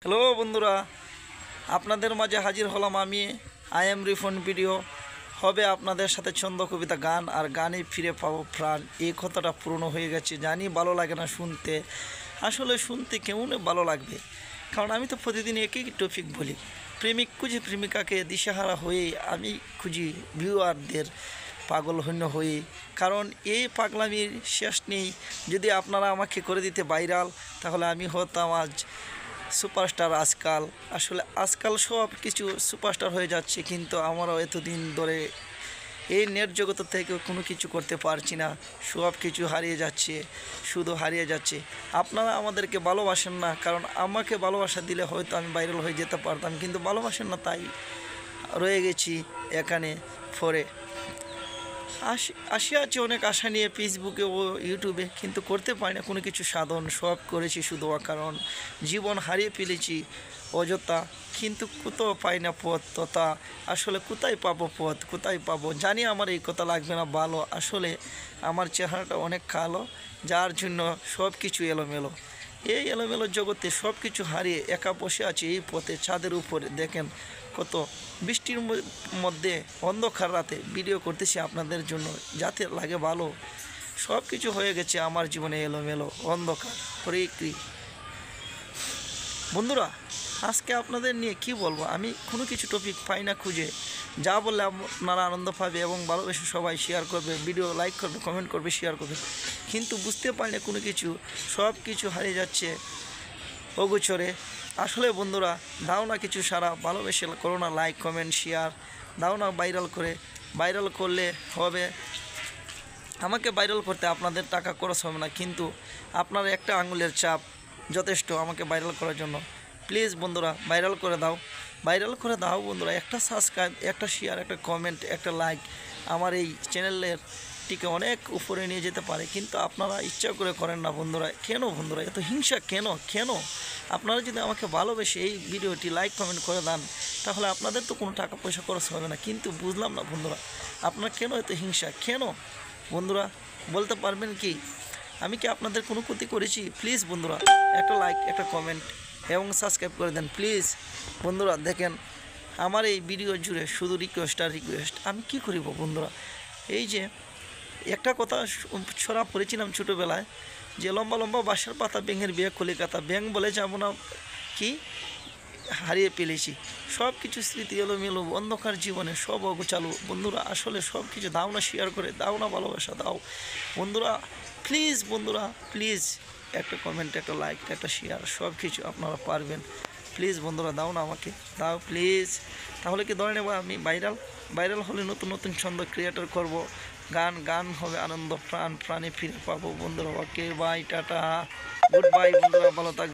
Hello বন্ধুরা, আপনাদের মাঝে হাজির হলাম আমি। আই এম রিফন ভিডিও হবে আপনাদের সাথে ছন্দ কবিতা গান, আর গানে ফিরে পাবো প্রাণ। এই কথাটা পুরনো হয়ে গেছে, জানি ভালো লাগে না শুনতে। আসলে শুনতে কেমন ভালো লাগবে, কারণ আমি তো প্রতিদিন একই টপিক বলি। প্রেমিক খুঁজি প্রেমিকাকে, দিশাহারা হয়ে আমি খুঁজি ভিউয়ারদের পাগল হন্য হয়ে। কারণ এই পাগলামির শেষ নেই। যদি আপনারা আমাকে করে দিতে ভাইরাল, তাহলে আমি হতাম আজ সুপারস্টার। আসলে আজকাল সব কিছু সুপারস্টার হয়ে যাচ্ছে, কিন্তু আমরাও এতদিন ধরে এই নেট জগৎ থেকে কোনো কিছু করতে পারছি না। সব কিছু হারিয়ে যাচ্ছে, শুধু হারিয়ে যাচ্ছে। আপনারা আমাদেরকে ভালোবাসেন না, কারণ আমাকে ভালোবাসা দিলে হয়তো আমি ভাইরাল হয়ে যেতে পারতাম, কিন্তু ভালোবাসেন না, তাই রয়ে গেছি এখানে পরে। আসি আছে অনেক আশা নিয়ে ফেসবুকে ও ইউটিউবে, কিন্তু করতে পারি না কোনো কিছু সাধন। সব করেছি শুধু কারণ জীবন হারিয়ে ফেলেছি অযথা, কিন্তু কোথাও পাই না পথ তথা। আসলে কোথায় পাবো পথ, কোথায় পাবো জানি। আমার এই কথা লাগবে না ভালো, আসলে আমার চেহারাটা অনেক কালো, যার জন্য সব কিছু এলোমেলো। এই এলোমেলো জগতে সব কিছু হারিয়ে একা বসে আছে এই পথে, ছাদের উপরে দেখেন কত বৃষ্টির মধ্যে অন্ধকার রাতে ভিডিও করতেছি আপনাদের জন্য, যাতে লাগে ভালো। সব কিছু হয়ে গেছে আমার জীবনে এলোমেলো, অন্ধকার হরেকৃ। বন্ধুরা, আজকে আপনাদের নিয়ে কি বলবো, আমি কোনো কিছু টপিক পাই না খুঁজে। যা বললে আপনারা আনন্দ পাবে এবং ভালোবেসে সবাই শেয়ার করবে, ভিডিও লাইক করবে, কমেন্ট করবে, শেয়ার করবে, কিন্তু বুঝতে পারি না কোনো কিছু। সব কিছু হারিয়ে যাচ্ছে অগোচরে। আসলে বন্ধুরা, দাও না কিছু সারা, ভালোবেসে করো না লাইক কমেন্ট শেয়ার, দাও না ভাইরাল করে। ভাইরাল করলে হবে, আমাকে ভাইরাল করতে আপনাদের টাকা খরচ হবে না, কিন্তু আপনার একটা আঙুলের চাপ যথেষ্ট আমাকে ভাইরাল করার জন্য। প্লিজ বন্ধুরা, ভাইরাল করে দাও, ভাইরাল করে দাও বন্ধুরা। একটা সাবস্ক্রাইব, একটা শেয়ার, একটা কমেন্ট, একটা লাইক আমার এই চ্যানেলের টিকে অনেক উপরে নিয়ে যেতে পারে, কিন্তু আপনারা ইচ্ছা করে করেন না বন্ধুরা। কেন বন্ধুরা এত হিংসা, কেন কেন? আপনারা যদি আমাকে ভালোবেসে এই ভিডিওটি লাইক কমেন্ট করে দেন, তাহলে আপনাদের তো কোনো টাকা পয়সা খরচ হবে না, কিন্তু বুঝলাম না বন্ধুরা, আপনারা কেন এত হিংসা, কেন? বন্ধুরা বলতে পারবেন কি আমি কি আপনাদের কোনো ক্ষতি করেছি? প্লিজ বন্ধুরা, একটা লাইক, একটা কমেন্ট এবং সাবস্ক্রাইব করে দেন প্লিজ। বন্ধুরা দেখেন, আমার এই ভিডিও জুড়ে শুধু রিকোয়েস্ট আর রিকোয়েস্ট। আমি কি করিব বন্ধুরা? এই যে একটা কথা ছড়া পড়েছিলাম ছোটোবেলায়, যে লম্বা লম্বা বাঁশের পাতা ব্যাঙের বিয়ে কলিকাতা। ব্যাঙ বলে যাবো না, কি হারিয়ে ফেলেছি সব কিছু, স্মৃতি এলোমেলো, অন্ধকার জীবনে সব অগোছালো। বন্ধুরা আসলে সব কিছু দাও না শেয়ার করে, দাও না ভালোবাসা দাও বন্ধুরা। প্লিজ বন্ধুরা, প্লিজ একটা কমেন্ট, একটা লাইক, একটা শেয়ার, সব কিছু আপনারা পারবেন। প্লিজ বন্ধুরা দাও না, আমাকে দাও প্লিজ। তাহলে কি ধরে নেব আমি ভাইরাল। ভাইরাল হলে নতুন নতুন ছন্দ ক্রিয়েটর করব, গান গান হবে আনন্দ, প্রাণ প্রাণে ফিরে পাবো বন্ধুরা। Okay bye, tata, good bye বন্ধুরা, ভালো থাকবে।